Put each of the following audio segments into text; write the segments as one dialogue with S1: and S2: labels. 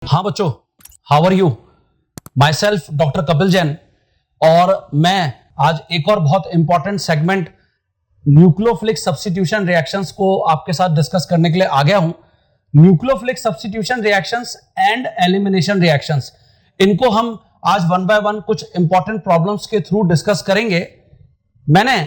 S1: हाँ बच्चों, how are you? Myself doctor Kapil Jain, और मैं आज एक और बहुत important segment nucleophilic substitution reactions को आपके साथ डिस्कस करने के लिए आ गया हूं। Nucleophilic substitution reactions and elimination reactions, इनको हम आज वन बाय वन कुछ इंपॉर्टेंट प्रॉब्लम्स के थ्रू डिस्कस करेंगे। मैंने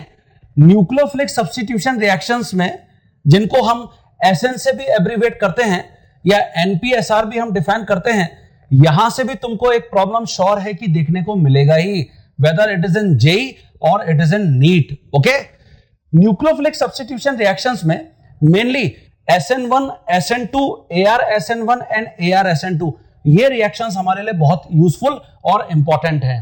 S1: न्यूक्लियोफिलिक सब्स्टिट्यूशन रिएक्शंस में, जिनको हम एसएन से भी एब्रीवेट करते हैं या एनपीएसआर भी हम डिफाइन करते हैं, यहां से भी तुमको एक प्रॉब्लम श्योर है कि देखने को मिलेगा ही, whether it is in JEE और it is in NEET. Okay, nucleophilic substitution reactions में mainly SN1, SN2, ArSN1 and ArSN2, ये रिएक्शंस हमारे लिए बहुत यूजफुल और इंपॉर्टेंट है।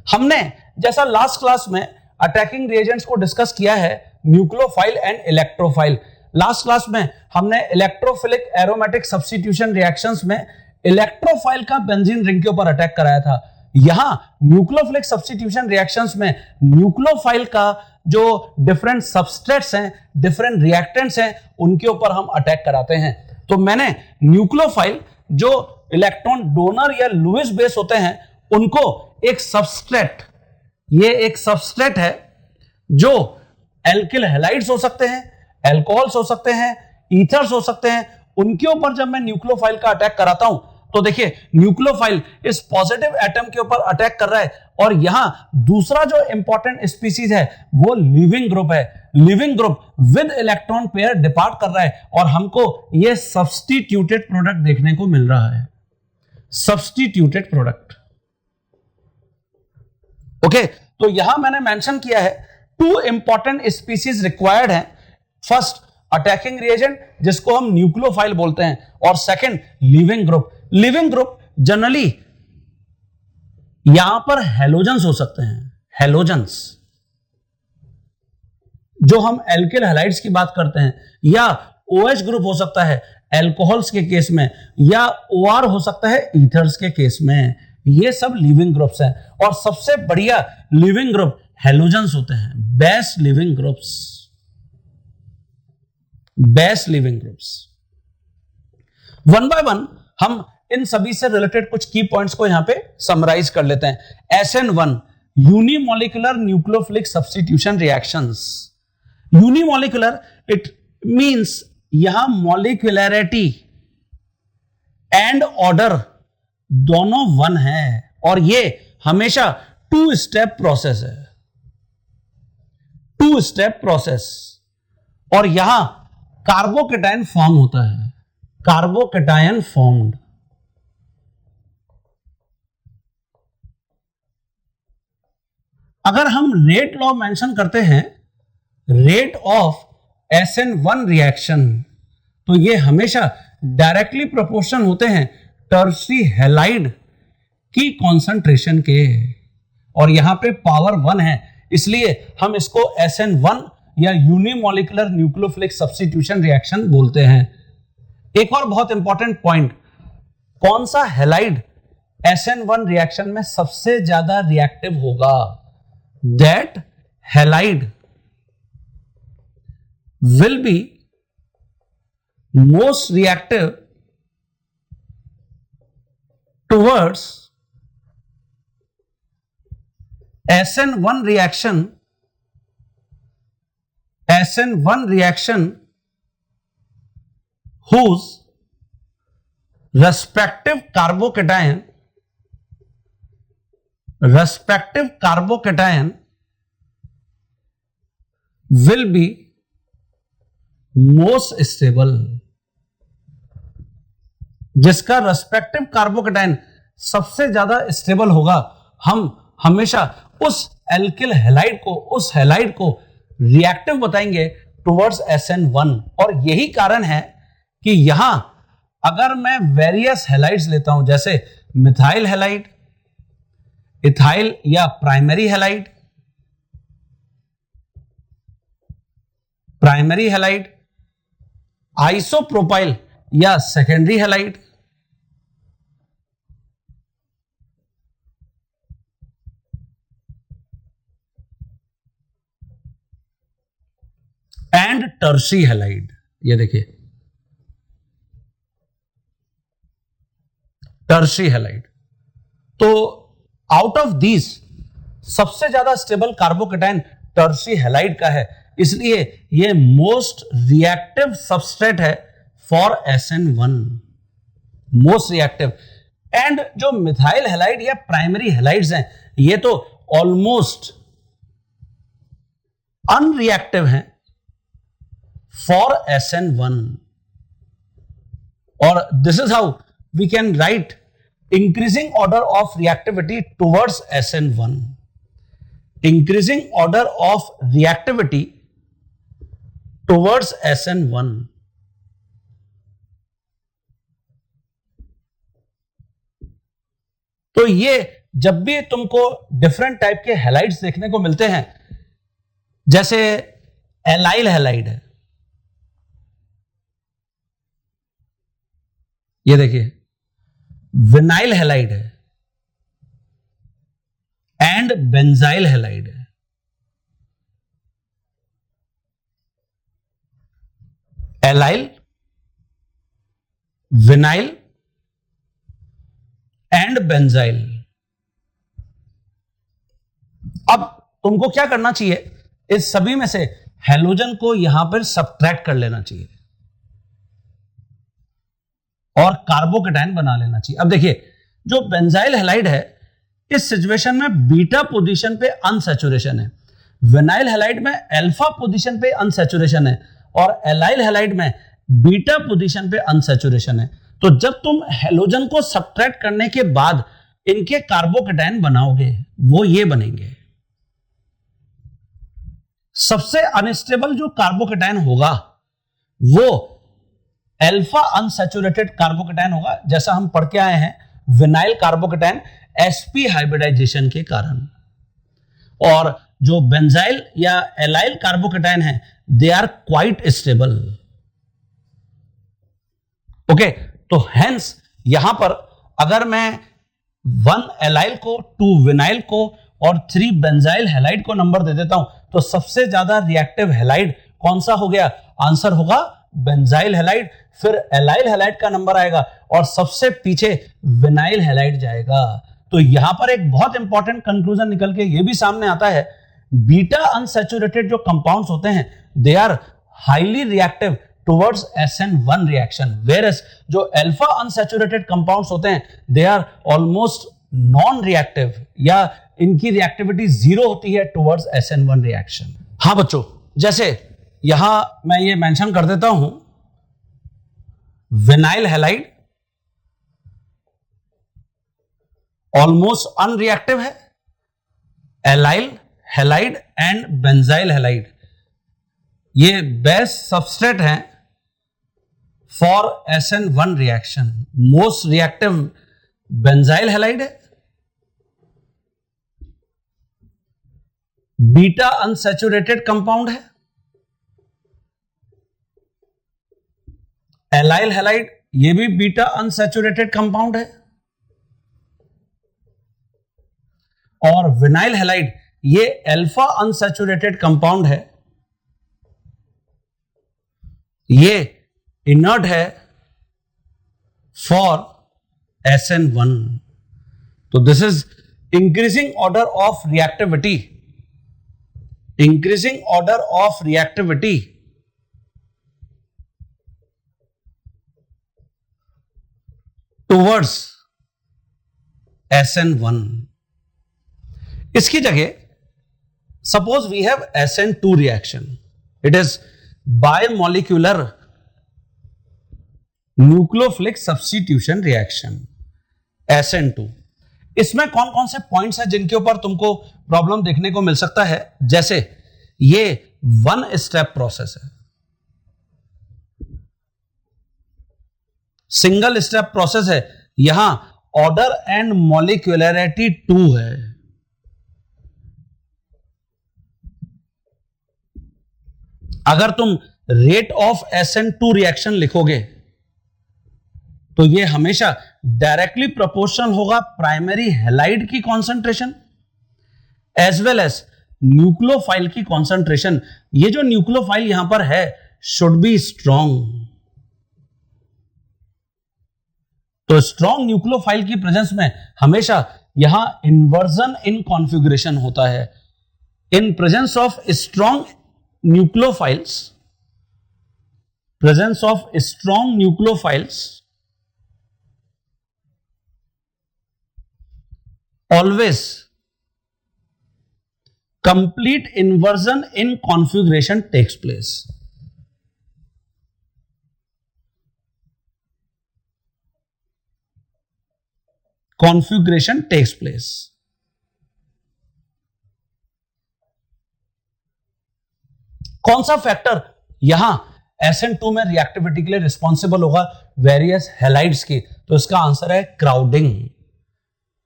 S1: हमने जैसा लास्ट क्लास में अटैकिंग रिएजेंट्स को डिस्कस किया है, nucleophile and electrophile. Last class में हमने इलेक्ट्रोफिलिक एरोमेटिक सब्स्टिट्यूशन रिएक्शंस में इलेक्ट्रोफाइल का बेंजीन रिंग के ऊपर अटैक कराया था। यहां न्यूक्लियोफिलिक सब्स्टिट्यूशन रिएक्शंस में न्यूक्लियोफाइल का जो डिफरेंट सबस्ट्रेट्स हैं, डिफरेंट रिएक्टेंट्स हैं, उनके ऊपर हम अटैक कराते हैं। तो मैंने न्यूक्लियोफाइल जो इलेक्ट्रॉन डोनर या लुईस बेस होते हैं, उनको एक सबस्ट्रेट, ये एक सबस्ट्रेट है जो एल्किल हैलाइड्स हो सकते हैं, एल्कोहल्स हो सकते हैं, ईथर्स हो सकते हैं, उनके ऊपर जब मैं न्यूक्लियोफाइल का अटैक कराता हूं तो देखिए न्यूक्लियोफाइल इस पॉजिटिव एटम के ऊपर अटैक कर रहा है, और यहां दूसरा जो इंपॉर्टेंट स्पीसीज है वो लिविंग ग्रुप है। Leaving group with electron pair depart कर रहा है और हमको यह सब्स्टिट्यूटेड प्रोडक्ट देखने को मिल रहा है, सब्स्टिट्यूटेड प्रोडक्ट। ओके, तो यहां मैंने मेंशन किया है टू इंपॉर्टेंट स्पीसीज रिक्वायर्ड है। फर्स्ट अटैकिंग रिएजेंट, जिसको हम न्यूक्लियोफाइल बोलते हैं, और second leaving group. Leaving group generally यहां पर हेलोजेंस हो सकते हैं, हेलोजेंस जो हम एल्किल हैलाइड्स की बात करते हैं, या OH ग्रुप हो सकता है एल्कोहल्स के केस में, या OR हो सकता है ईथर्स के केस में। ये सब लिविंग ग्रुप्स हैं, और सबसे बढ़िया लिविंग ग्रुप हेलोजेंस होते हैं, best living groups, best living groups. One by one हम इन सभी से रिलेटेड कुछ की पॉइंट्स को यहां पे समराइज कर लेते हैं। SN1 unimolecular nucleophilic substitution reactions. Unimolecular it means यहां मॉलिक्यूलैरिटी एंड ऑर्डर दोनों वन है, और ये हमेशा टू स्टेप प्रोसेस है, टू स्टेप प्रोसेस। और यहां कार्बोकेटायन फॉर्म होता है, कार्बोकेटायन फॉर्म्ड। अगर हम रेट लॉ मेंशन करते हैं, रेट ऑफ SN1 रिएक्शन, तो ये हमेशा डायरेक्टली प्रोपोर्शनल होते हैं टर्शरी हैलाइड की कॉन्सेंट्रेशन के, और यहां पे पावर 1 है, इसलिए हम इसको SN1 या यूनिमोलिकुलर न्यूक्लियोफिलिक सब्स्टिट्यूशन रिएक्शन बोलते हैं। एक और बहुत इंपॉर्टेंट पॉइंट, कौन सा हैलाइड SN1 रिएक्शन में सबसे ज्यादा रिएक्टिव होगा? That halide will be most reactive towards SN1 reaction, SN1 reaction whose respective carbocation will be most stable. जिसका रेस्पेक्टिव कार्बोकेटायन सबसे ज्यादा स्टेबल होगा, हम हमेशा उस एल्किल हैलाइड को, उस हैलाइड को रिएक्टिव बताएंगे टुवर्ड्स SN1। और यही कारण है कि यहां अगर मैं वेरियस हैलाइड्स लेता हूं, जैसे मिथाइल हैलाइड, इथाइल या प्राइमरी हैलाइड, आइसोप्रोपाइल या secondary halide, and tertiary halide. ये देखिए टर्शियरी हैलाइड। तो आउट ऑफ दीज सबसे ज्यादा स्टेबल कार्बोकेटाइन टर्शियरी हैलाइड का है, इसलिए ये मोस्ट रिएक्टिव सबस्ट्रेट है for SN1, most reactive. And जो मिथाइल हैलाइड या प्राइमरी हैलाइड्स हैं, ये तो ऑलमोस्ट अनरिएक्टिव हैं फॉर SN1। और this is how we can write increasing order of reactivity towards SN1, increasing order of reactivity towards SN1। तो ये जब भी तुमको डिफरेंट टाइप के हैलाइड्स देखने को मिलते हैं, जैसे एलाइल हैलाइड है, ये देखिए विनाइल हैलाइड है एंड बेंजाइल हैलाइड है। Allyl, vinyl and benzyl. अब तुमको क्या करना चाहिए, इस सभी में से हैलोजन को यहां पर सब्ट्रैक्ट कर लेना चाहिए और कार्बोकेटाइन बना लेना चाहिए। अब देखिए जो बेंजाइल हैलाइड है, इस सिचुएशन में बीटा पोजीशन पे अनसैचुरेशन है, विनाइल हैलाइड में अल्फा पोजीशन पे अनसैचुरेशन है और एलाइल हैलाइड में बीटा पोजीशन पे अनसैचुरेशन है। तो जब तुम हैलोजन को सब्ट्रैक्ट करने के बाद इनके कार्बोकेटाइन बनाओगे, वो ये बनेंगे। सबसे अनस्टेबल जो कार्बोकेटाइन होगा वो अल्फा अनसैचुरेटेड कार्बोकेटाइन होगा, जैसा हम पढ़ के आए हैं विनाइल कार्बोकेटाइन sp हाइब्रिडाइजेशन के कारण। और जो बेंजाइल या एलाइल कार्बोकेटाइन है, they are quite stable. Okay, तो हेंस यहां पर अगर मैं 1 एलाइल को, 2 विनाइल को और 3 बेंजाइल हैलाइड को नंबर दे देता हूं, तो सबसे ज्यादा रिएक्टिव हैलाइड कौन सा हो गया? आंसर होगा बेंजाइल हैलाइड, फिर एलाइल हैलाइड का नंबर आएगा और सबसे पीछे विनाइल हैलाइड जाएगा। तो यहां पर एक बहुत इंपॉर्टेंट कंक्लूजन निकल के ये भी सामने आता है, बीटा अनसैचुरेटेड जो कंपाउंड्स होते हैं, they are highly reactive towards SN1 reaction, whereas जो अल्फा अनसैचुरेटेड कंपाउंड्स होते हैं, they are almost non reactive या इनकी रिएक्टिविटी 0 होती है टुवर्ड्स SN1 रिएक्शन। हाँ बच्चों, जैसे यहां मैं ये मेंशन कर देता हूं, विनाइल हैलाइड ऑलमोस्ट अनरिएक्टिव है, allyl halide and benzyl halide ये बेस्ट सबस्ट्रेट हैं for SN1 reaction. Most reactive benzyl halide है, बीटा अनसैचुरेटेड कंपाउंड है, एलाइल हैलाइड ये भी बीटा अनसैचुरेटेड कंपाउंड है, और विनाइल हैलाइड ये अल्फा अनसैचुरेटेड कंपाउंड है, ये इनर्ट है फॉर SN1। तो this is increasing order of reactivity, increasing order of reactivity towards SN1। इसकी जगह suppose we have SN2 reaction, it is bimolecular nucleophilic substitution reaction SN2। इसमें कौन कौन से पॉइंट्स हैं जिनके ऊपर तुमको प्रॉब्लम देखने को मिल सकता है? जैसे ये 1 स्टेप प्रोसेस है, सिंगल स्टेप प्रोसेस है, यहां ऑर्डर एंड मॉलिक्यूलरिटी 2 है। अगर तुम रेट ऑफ SN2 रिएक्शन लिखोगे तो ये हमेशा डायरेक्टली प्रोपोर्शनल होगा प्राइमरी हैलाइड की concentration as well as nucleophile की कॉन्सेंट्रेशन। ये जो न्यूक्लियोफाइल यहां पर है शुड बी स्ट्रॉन्ग। तो स्ट्रॉन्ग न्यूक्लियोफाइल की प्रेजेंस में हमेशा यहां इन्वर्जन इन कॉन्फ़िगरेशन होता है. In presence of strong nucleophiles, presence of strong nucleophiles always complete inversion in configuration takes place. Configuration takes place. कौन सा फैक्टर यहां SN2 में रिएक्टिविटी के लिए रिस्पॉन्सिबल होगा वेरियस हैलाइड्स की? तो इसका आंसर है क्राउडिंग.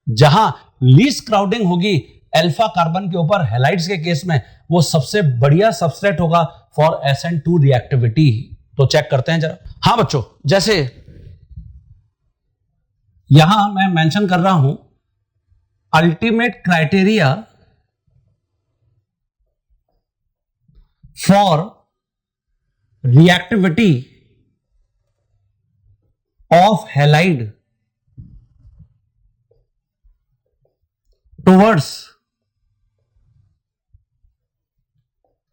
S1: जहां लीस्ट क्राउडिंग होगी अल्फा कार्बन के ऊपर हैलाइड्स के केस में, वो सबसे बढ़िया सबस्ट्रेट होगा फॉर SN2 रिएक्टिविटी. तो चेक करते हैं जरा. हां बच्चों, जैसे यहां मैं मेंशन कर रहा हूं ultimate criteria for reactivity of halide towards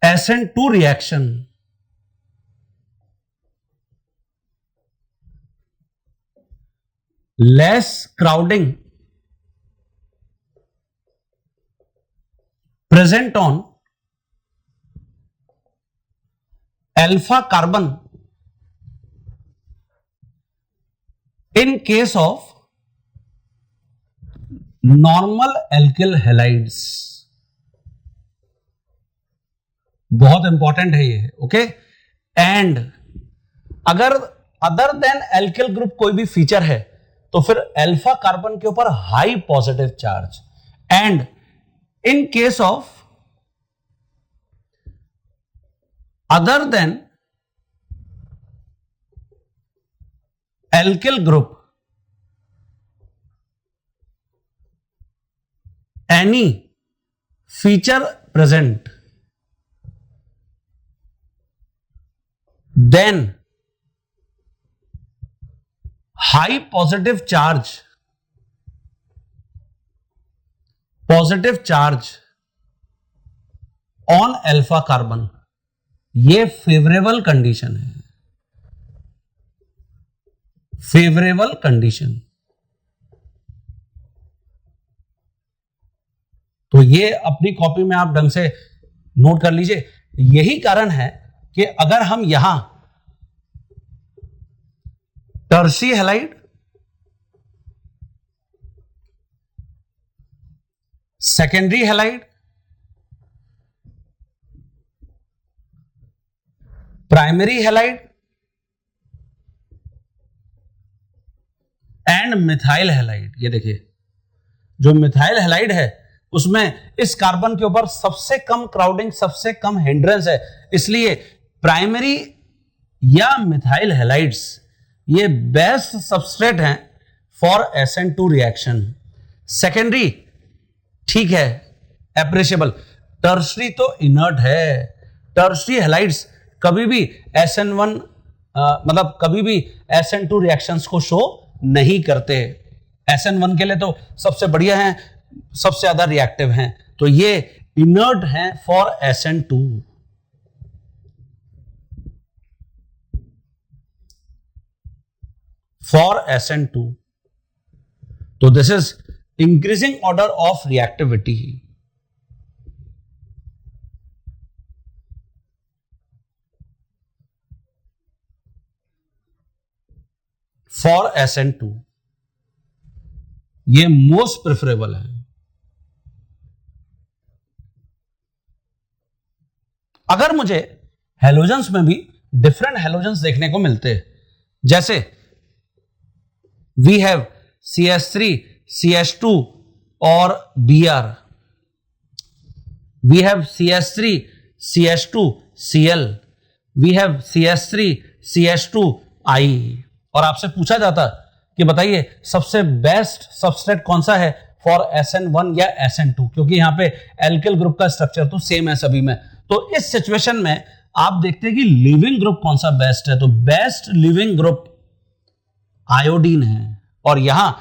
S1: SN2 reaction less crowding present on alpha carbon in case of normal alkyl halides. बहुत इंपॉर्टेंट है ये. ओके. एंड अगर अदर देन एल्किल ग्रुप कोई भी फीचर है तो फिर अल्फा कार्बन के ऊपर high positive charge. And in case of other than alkyl group, any feature present, then high positive charge on alpha carbon, ये फेवरेबल कंडीशन है. Favourable condition. तो ये अपनी कॉपी में आप ढंग से नोट कर लीजिए. यही कारण है कि अगर हम यहां टर्सी halide, secondary halide, primary halide and methyl halide, ये देखिए जो मिथाइल हैलाइड है उसमें इस कार्बन के ऊपर सबसे कम क्राउडिंग, सबसे कम हिंड्रेंस है. इसलिए प्राइमरी या मिथाइल हैलाइड्स ये बेस्ट सबस्ट्रेट हैं फॉर SN2 रिएक्शन. सेकेंडरी ठीक है, एप्रिशिएबल. टर्सरी तो इनर्ट है. टर्सरी हैलाइड्स कभी भी SN1 मतलब कभी भी SN2 रिएक्शंस को शो नहीं करते. SN1 के लिए तो सबसे बढ़िया हैं, सबसे ज्यादा रिएक्टिव हैं. तो ये इनर्ट हैं फॉर SN2. For SN2. तो this is increasing order of reactivity. For SN2 ये मोस्ट प्रेफरेबल है. अगर मुझे हेलोजेंस में भी डिफरेंट हेलोजेंस देखने को मिलते हैं, जैसे वी हैव CH3, CH2 और Br, we have CH3, CH2, Cl, we have CH3, CH2, I. और आपसे पूछा जाता कि बताइए सबसे बेस्ट सबस्ट्रेट कौन सा है फॉर SN1 या SN2, क्योंकि यहां पे एल्किल ग्रुप का स्ट्रक्चर तो सेम है सभी में. तो इस सिचुएशन में आप देखते हैं कि लिविंग ग्रुप कौन सा बेस्ट है. तो बेस्ट लिविंग ग्रुप आयोडीन है. और यहां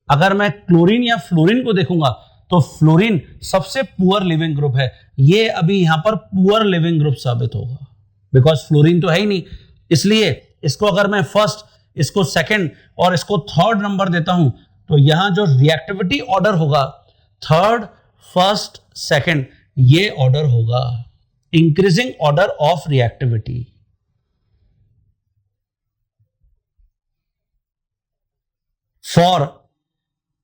S1: अगर मैं क्लोरीन या फ्लोरीन को देखूंगा तो फ्लोरीन सबसे पुअर लिविंग ग्रुप है, ये अभी यहां पर पुअर लिविंग ग्रुप साबित होगा बिकॉज फ्लोरीन तो है ही नहीं। इसलिए इसको अगर मैं फर्स्ट, इसको सेकंड और इसको थर्ड नंबर देता हूं तो यहां जो रिएक्टिविटी ऑर्डर होगा थर्ड, फर्स्ट, सेकंड, ये ऑर्डर होगा increasing order of reactivity. For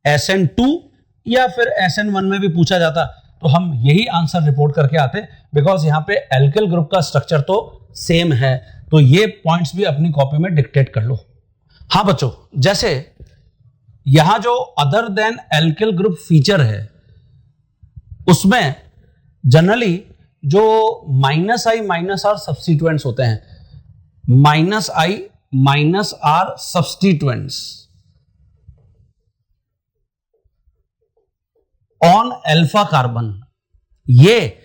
S1: SN2 या फिर SN1 में भी पूछा जाता तो हम यही आंसर रिपोर्ट करके आते बिकॉज यहां पे एल्किल ग्रुप का स्ट्रक्चर तो सेम है। तो ये पॉइंट्स भी अपनी कॉपी में डिक्टेट कर लो। हाँ बच्चों, जैसे यहां जो other than alkyl group feature है उसमें जनरली जो -I-R सब्स्टिट्यूएंट्स होते हैं, -I-R substituents on alpha carbon, ये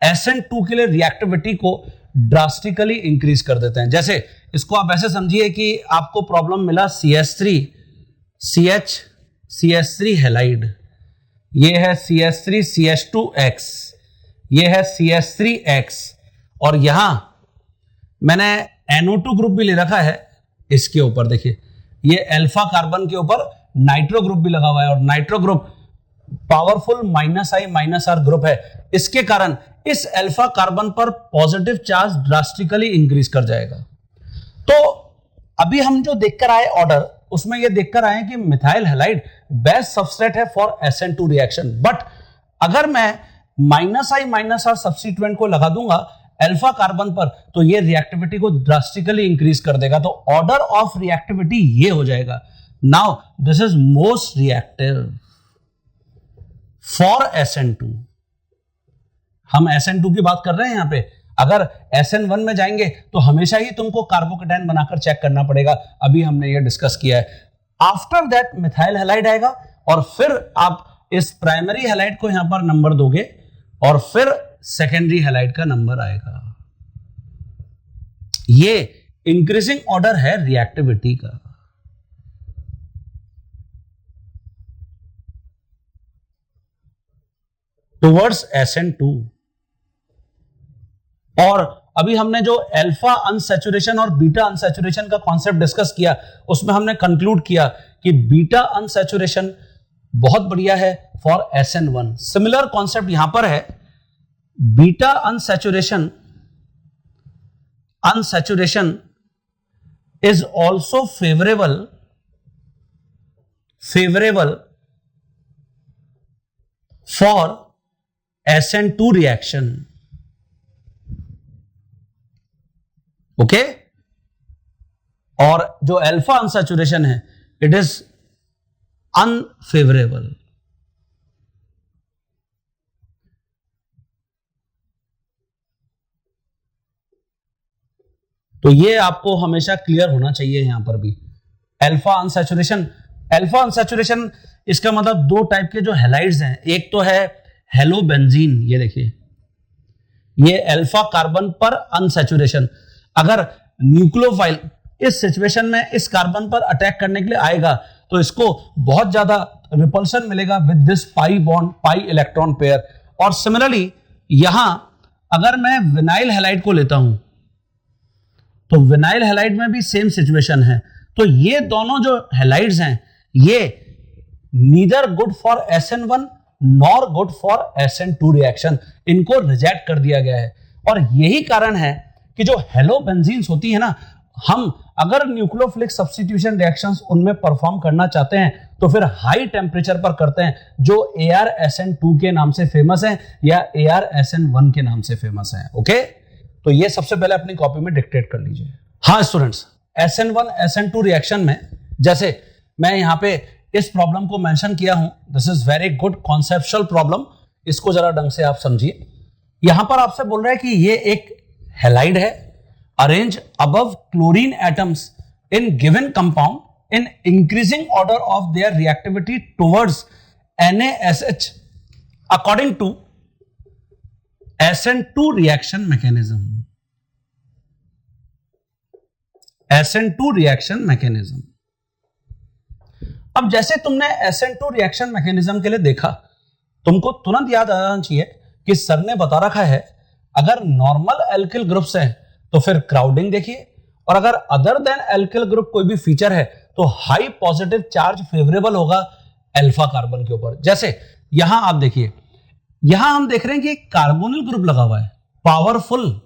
S1: SN2 के लिए रिएक्टिविटी को ड्रास्टिकली इंक्रीज कर देते हैं। जैसे इसको आप ऐसे समझिए कि आपको प्रॉब्लम मिला CH3 हैलाइड, ये है CH3CH2X, ये है CH3X और यहां मैंने NO2 ग्रुप भी ले रखा है। इसके ऊपर देखिए ये अल्फा कार्बन के ऊपर नाइट्रो ग्रुप भी लगा हुआ है और nitro group powerful -I-R group है। इसके कारण इस अल्फा कार्बन पर पॉजिटिव चार्ज ड्रास्टिकली इंक्रीज कर जाएगा। तो अभी हम जो देखकर आए ऑर्डर, उसमें ये देखकर आए कि मिथाइल हैलाइड बेस्ट सबस्ट्रेट है फॉर SN2 रिएक्शन। बट अगर मैं -I-R सब्स्टिट्यूएंट को लगा दूंगा अल्फा कार्बन पर तो ये रिएक्टिविटी को ड्रास्टिकली इंक्रीज कर देगा। तो ऑर्डर ऑफ रिएक्टिविटी ये हो जाएगा। Now this is most reactive for SN2। हम SN2 की बात कर रहे हैं यहां पे। अगर SN1 में जाएंगे तो हमेशा ही तुमको कार्बोकेटाइन बनाकर चेक करना पड़ेगा, अभी हमने ये डिस्कस किया है। आफ्टर दैट मिथाइल हैलाइड आएगा और फिर आप इस प्राइमरी हैलाइड को यहां पर नंबर दोगे और फिर सेकेंडरी हैलाइड का नंबर आएगा। ये इंक्रीजिंग ऑर्डर है रिएक्टिविटी का। Towards SN2। और अभी हमने जो अल्फा अनसैचुरेशन और बीटा अनसैचुरेशन का कॉन्सेप्ट डिस्कस किया उसमें हमने कंक्लूड किया कि बीटा अनसैचुरेशन बहुत बढ़िया है फॉर SN1। सिमिलर कॉन्सेप्ट यहां पर है, beta unsaturation is also favourable for SN2 reaction. Okay, और जो अल्फा अनसैचुरेशन है इट इज अनफेवरेबल। तो ये आपको हमेशा क्लियर होना चाहिए। यहां पर भी अल्फा अनसैचुरेशन इसका मतलब दो टाइप के जो हैलाइड्स हैं, एक तो है हेलोबेंजीन, ये देखिए ये अल्फा कार्बन पर अनसैचुरेशन। अगर न्यूक्लियोफाइल इस सिचुएशन में इस कार्बन पर अटैक करने के लिए आएगा तो इसको बहुत ज्यादा रिपल्शन मिलेगा with this pi bond, pi electron pair. और सिमिलरली यहां अगर मैं विनाइल हैलाइड को लेता हूं तो विनाइल हैलाइड में भी सेम सिचुएशन है। तो ये दोनों जो हैलाइड्स हैं ये neither good for SN1 nor good for SN2 reaction, इनको रिजेक्ट कर दिया गया है। और यही कारण है कि जो हेलोबेंजीन्स होती है ना, हम अगर न्यूक्लियोफिलिक सब्स्टिट्यूशन रिएक्शंस उनमें परफॉर्म करना चाहते हैं तो फिर हाई टेम्परेचर पर करते हैं, जो ArSN2 के नाम से फेमस है या ArSN1 के नाम से फेमस है। ओके, तो ये सबसे पहले अपनी कॉपी में डिक्टेट कर लीजिए। हाँ स्टूडेंट्स, SN1 SN2 रिएक्शन में जैसे मैं यहां पे इस प्रॉब्लम को मेंशन किया हूं, this is very good conceptual problem, इसको जरा ढंग से आप समझिए। यहां पर आपसे बोल रहा है कि ये एक हैलाइड है, arrange above chlorine atoms in given compound in increasing order of their reactivity towards NaSH according to SN2 reaction mechanism. SN2 reaction mechanism. अब जैसे तुमने SN2 रिएक्शन मैकेनिज्म के लिए देखा, तुमको तुरंत याद आ जाना चाहिए कि सर ने बता रखा है अगर नॉर्मल एल्किल ग्रुप्स हैं तो फिर क्राउडिंग देखिए, और अगर अदर देन एल्किल ग्रुप कोई भी फीचर है तो हाई पॉजिटिव चार्ज फेवरेबल होगा अल्फा कार्बन के ऊपर। जैसे यहां आप देखिए, यहां हम देख रहे हैं कि एक कार्बोनिल ग्रुप लगा हुआ है, पावरफुल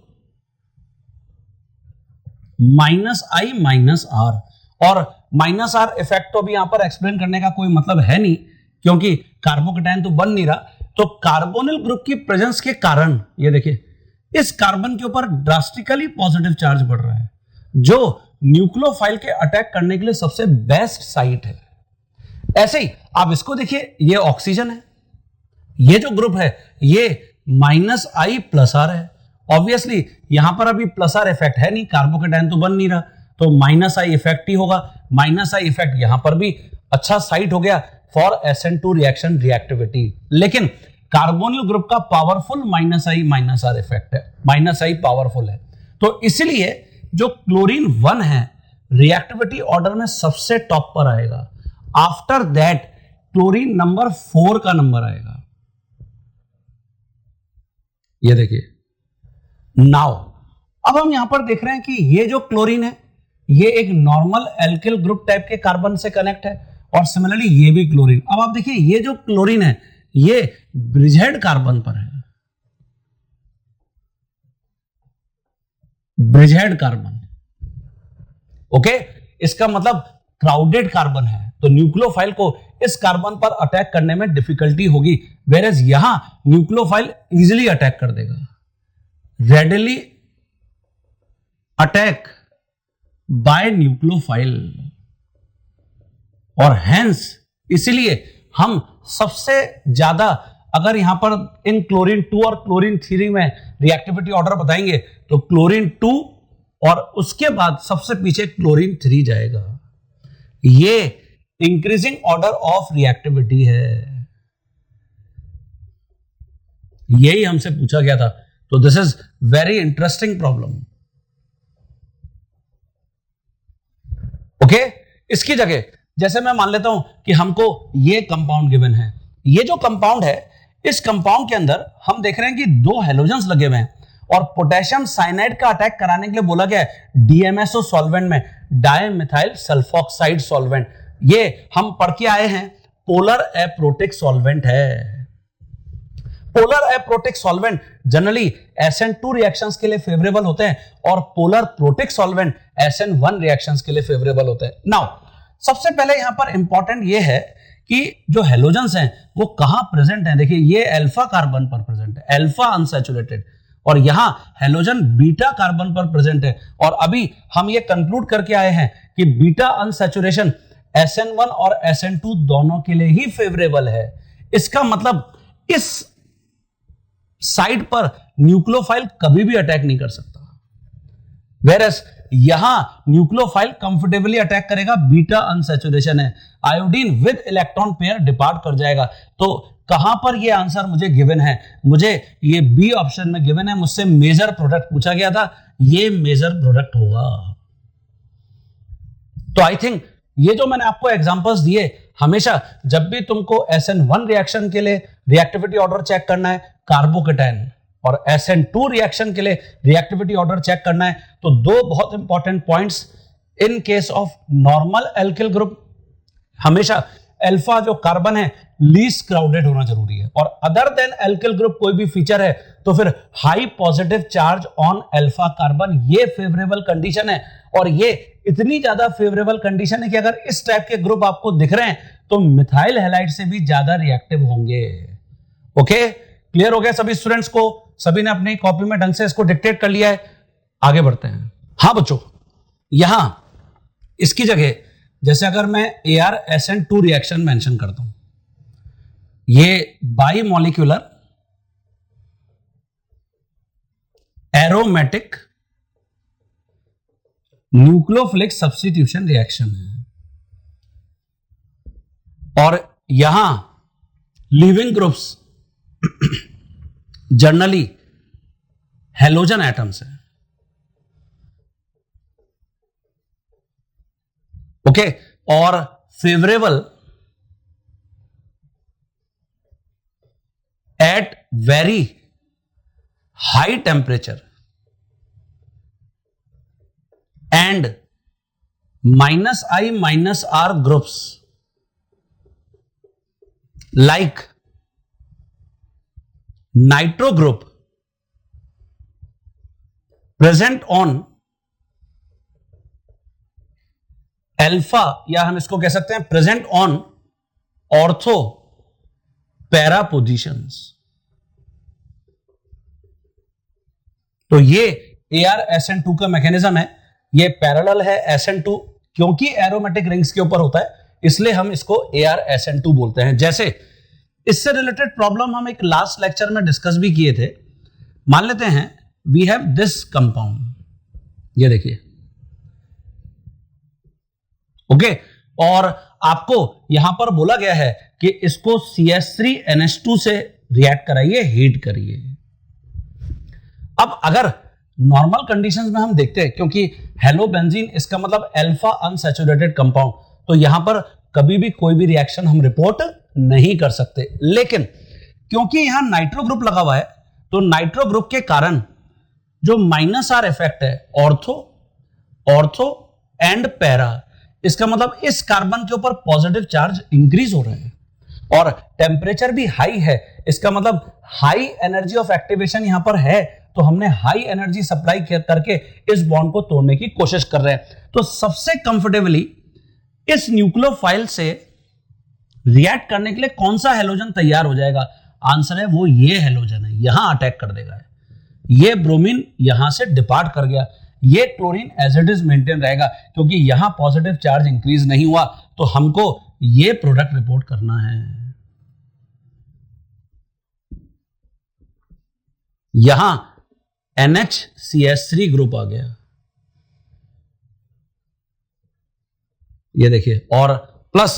S1: -I-R, और -R इफेक्ट तो अभी यहां पर एक्सप्लेन करने का कोई मतलब है नहीं क्योंकि कार्बोकेटायन तो बन नहीं रहा। तो कार्बोनिल ग्रुप की प्रेजेंस के कारण ये देखिए इस कार्बन के ऊपर ड्रास्टिकली पॉजिटिव चार्ज बढ़ रहा है, जो न्यूक्लियोफाइल के अटैक करने के लिए सबसे बेस्ट साइट है। ऐसे ही आप इसको देखिए, ये ऑक्सीजन है, ये जो ग्रुप है ये -I+R है। ऑब्वियसली यहां पर अभी +R इफेक्ट है नहीं, कार्बोकेटायन तो बन नहीं रहा, तो -I इफेक्ट ही होगा। -I इफेक्ट यहां पर भी अच्छा साइट हो गया फॉर SN2 रिएक्शन रिएक्टिविटी। लेकिन कार्बोनिल ग्रुप का पावरफुल -I-R इफेक्ट है, -I पावरफुल है, तो इसलिए जो क्लोरीन 1 है रिएक्टिविटी ऑर्डर में सबसे टॉप पर आएगा। आफ्टर दैट क्लोरीन नंबर 4 का नंबर आएगा। ये देखिए, नाउ अब हम यहां पर देख रहे हैं कि ये जो क्लोरीन है ये एक नॉर्मल एल्किल ग्रुप टाइप के कार्बन से कनेक्ट है, और सिमिलरली ये भी क्लोरीन। अब आप देखिए ये जो क्लोरीन है ये ब्रिजहेड कार्बन पर है, ब्रिजहेड कार्बन, ओके, इसका मतलब क्राउडेड कार्बन है, तो न्यूक्लियोफाइल को इस कार्बन पर अटैक करने में डिफिकल्टी होगी, वेरएज यहां न्यूक्लियोफाइल इजीली अटैक कर देगा, रेडिली अटैक बाय न्यूक्लियोफाइल, और हेंस इसलिए हम सबसे ज्यादा अगर यहां पर इन क्लोरीन 2 और क्लोरीन 3 में रिएक्टिविटी ऑर्डर बताएंगे तो क्लोरीन 2 और उसके बाद सबसे पीछे क्लोरीन 3 जाएगा। ये इंक्रीजिंग ऑर्डर ऑफ रिएक्टिविटी है, यही हमसे पूछा गया था, तो this is very interesting problem. Okay, इसकी जगह जैसे मैं मान लेता हूं कि हमको ये कंपाउंड गिवन है, ये जो कंपाउंड है इस कंपाउंड के अंदर हम देख रहे हैं कि 2 हेलोजेंस लगे हुए हैं, और पोटेशियम साइनाइड का अटैक कराने के लिए बोला गया है DMSO सॉल्वेंट में, डाइमिथाइल सल्फोक्साइड सॉल्वेंट। ये हम पढ़ के आए हैं पोलर एप्रोटिक सॉल्वेंट है। Polar aprotic solvent generally SN2 reactions के लिए फेवरेबल होते हैं, और polar protic solvent SN1 reactions के लिए फेवरेबल होते हैं। नाउ सबसे पहले यहां पर इंपॉर्टेंट ये है कि जो हेलोजेंस हैं वो कहां प्रेजेंट हैं। देखिए ये अल्फा कार्बन पर प्रेजेंट है, अल्फा अनसैचुरेटेड, और यहां हेलोजन बीटा कार्बन पर प्रेजेंट है, और अभी हम ये कंक्लूड करके आए हैं कि बीटा अनसैचुरेशन SN1 और SN2 दोनों के लिए ही फेवरेबल है। इसका मतलब इस साइड पर न्यूक्लियोफाइल कभी भी अटैक नहीं कर सकता, वेरएस यहां न्यूक्लियोफाइल कंफर्टेबली अटैक करेगा, बीटा अनसैचुरेशन है, iodine with electron pair depart कर जाएगा। तो कहां पर ये आंसर मुझे गिवन है, मुझे ये बी ऑप्शन में गिवन है, मुझसे मेजर प्रोडक्ट पूछा गया था, ये मेजर प्रोडक्ट होगा। तो आई थिंक ये जो मैंने आपको एग्जांपल्स दिए, हमेशा जब भी तुमको SN1 रिएक्शन के लिए रिएक्टिविटी ऑर्डर चेक करना है कार्बोकेटायन, और SN2 रिएक्शन के लिए रिएक्टिविटी ऑर्डर चेक करना है, तो 2 बहुत important points in case of normal alkyl group, हमेशा अल्फा जो कार्बन है लीस्ट क्राउडेड होना जरूरी है, और अदर देन एल्किल ग्रुप कोई भी फीचर है तो फिर high positive charge on alpha carbon, ये फेवरेबल कंडीशन है। और ये इतनी ज्यादा फेवरेबल कंडीशन है कि अगर इस टाइप के ग्रुप आपको दिख रहे हैं तो मिथाइल हैलाइड से भी ज्यादा रिएक्टिव होंगे। ओके, क्लियर हो गया सभी स्टूडेंट्स को? सभी ने अपनी कॉपी में ढंग से इसको डिक्टेट कर लिया है? आगे बढ़ते हैं। हाँ बच्चों, यहां इसकी जगह जैसे अगर मैं ArSN2 रिएक्शन मेंशन करता हूं, ये by molecular aromatic nucleophilic substitution reaction है, और यहां living groups generally halogen atoms है। ओके, और favourable at very high temperature and -I-R groups like nitro group present on alpha, या हम इसको कह सकते हैं present on ortho para positions. तो ये ArSN2 का मैकेनिज्म है, ये पैरेलल है SN2, क्योंकि एरोमेटिक रिंग्स के ऊपर होता है इसलिए हम इसको ArSN2 बोलते हैं। जैसे इससे रिलेटेड प्रॉब्लम हम एक लास्ट लेक्चर में डिस्कस भी किए थे। मान लेते हैं वी हैव दिस कंपाउंड, ये देखिए, ओके, और आपको यहां पर बोला गया है कि इसको CH3NH2 से रिएक्ट कराइए, हीट करिए। अब अगर नॉर्मल कंडीशंस में हम देखते हैं, क्योंकि हेलोबेंजीन इसका मतलब अल्फा अनसैचुरेटेड कंपाउंड, तो यहां पर कभी भी कोई भी रिएक्शन हम रिपोर्ट नहीं कर सकते। लेकिन क्योंकि यहां नाइट्रो ग्रुप लगा हुआ है, तो नाइट्रो ग्रुप के कारण जो -R इफेक्ट है ऑर्थो एंड पैरा, इसका मतलब इस कार्बन के ऊपर पॉजिटिव चार्ज इंक्रीज हो रहे हैं और टेम्परेचर भी हाई है, इसका मतलब हाई एनर्जी ऑफ एक्टिवेशन यहां पर है, तो हमने हाई एनर्जी सप्लाई करके इस बॉन्ड को तोड़ने की कोशिश कर रहे हैं। तो सबसे कंफर्टेबली इस न्यूक्लियोफाइल से रिएक्ट करने के लिए कौन सा हेलोजन तैयार हो जाएगा? आंसर है वो ये हेलोजन है, यहां अटैक कर देगा। ये ब्रोमीन यहां से डिपार्ट कर गया, ये chlorine as it is maintain रहेगा, क्योंकि यहां पॉजिटिव चार्ज इंक्रीज नहीं हुआ, तो हमको ये प्रोडक्ट रिपोर्ट करना है। यहां NHCH3 ग्रुप आ गया, ये देखिए, और प्लस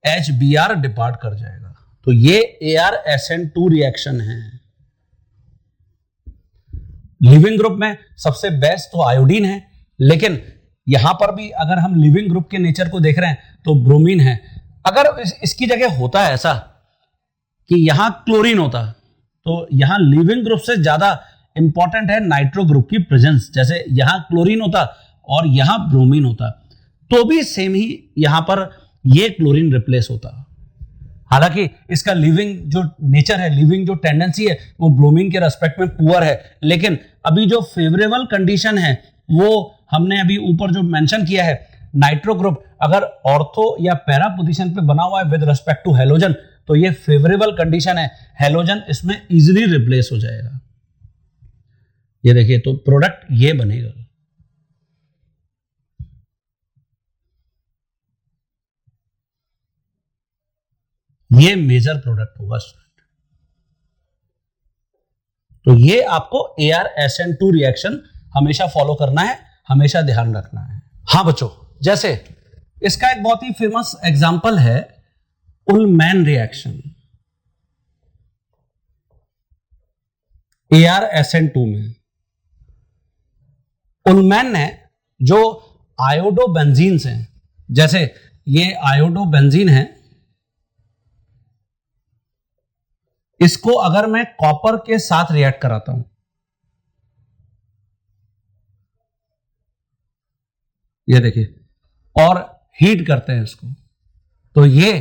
S1: HBr डिपार्ट कर जाएगा, तो ये ArSN2 रिएक्शन है। लिविंग ग्रुप में सबसे बेस्ट तो आयोडीन है, लेकिन यहां पर भी अगर हम लिविंग ग्रुप के नेचर को देख रहे हैं तो ब्रोमीन है। अगर इसकी जगह होता है ऐसा कि यहां क्लोरीन होता, तो यहां लिविंग ग्रुप से ज्यादा इंपॉर्टेंट है नाइट्रो ग्रुप की प्रेजेंस। जैसे यहां क्लोरीन होता और यहां ब्रोमीन होता, तो भी सेम ही यहां पर ये क्लोरीन रिप्लेस होता। हालांकि इसका लिविंग जो नेचर है, लिविंग जो टेंडेंसी है, वो ब्रोमीन के रेस्पेक्ट में पुअर है, लेकिन अभी जो फेवरेबल कंडीशन है वो हमने अभी ऊपर जो मेंशन किया है, नाइट्रो ग्रुप अगर ऑर्थो या पैरा पोजीशन पे बना हुआ है विद रिस्पेक्ट टू हेलोजन, तो ये फेवरेबल कंडीशन है, हेलोजन इसमें इजीली रिप्लेस हो जाएगा। ये देखिए, तो प्रोडक्ट ये बनेगा। ये मेजर प्रोडक्ट होगा स्टूडेंट। तो ये आपको ArSN2 रिएक्शन हमेशा फॉलो करना है, हमेशा ध्यान रखना है। हाँ बच्चों, जैसे इसका एक बहुत ही फेमस एग्जांपल है उलमैन रिएक्शन ArSN2 में। उलमैन ने जो आयोडोबेंजीन्स हैं, जैसे ये आयोडोबेंजीन है, इसको अगर मैं कॉपर के साथ रिएक्ट कराता हूं, ये देखिए, और हीट करते हैं इसको, तो ये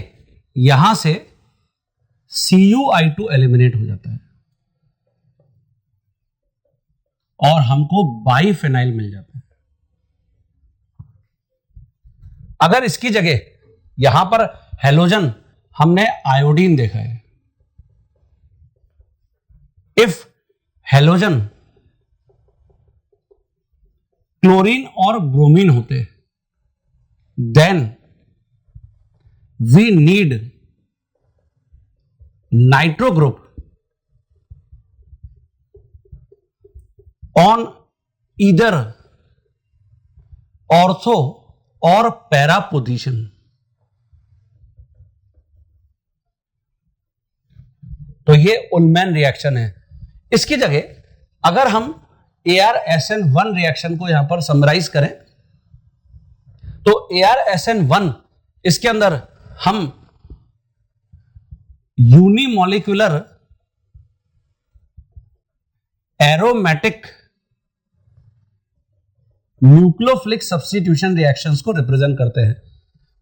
S1: यहां से CuI2 एलिमिनेट हो जाता है और हमको बाइफेनाइल मिल जाता है। अगर इसकी जगह यहां पर हेलोजन हमने आयोडीन देखा है, इफ हेलोजन क्लोरीन और ब्रोमीन होते, then we need nitro group on either ortho और पैरा पोजीशन। तो ये उलमैन रिएक्शन है। इसकी जगह अगर हम ArSN1 रिएक्शन को यहां पर समराइज करें, तो ArSN1 इसके अंदर हम unimolecular aromatic nucleophilic substitution reactions को रिप्रेजेंट करते हैं।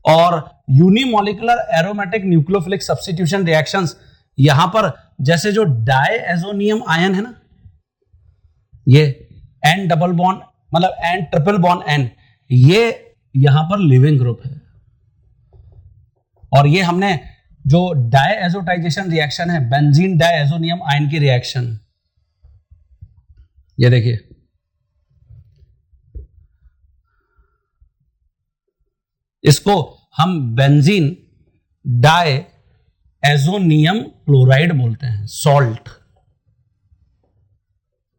S1: और unimolecular aromatic nucleophilic substitution reactions यहां पर जैसे जो डायएजोनियम आयन है ना, ये एन डबल बॉन्ड मतलब एन ट्रिपल बॉन्ड एन, ये यहां पर लिविंग ग्रुप है। और ये हमने जो डायएजोटाइजेशन रिएक्शन है, बेंजीन डायएजोनियम आयन की रिएक्शन, ये देखिए इसको हम बेंजीन डायएजोनियम क्लोराइड बोलते हैं, सॉल्ट।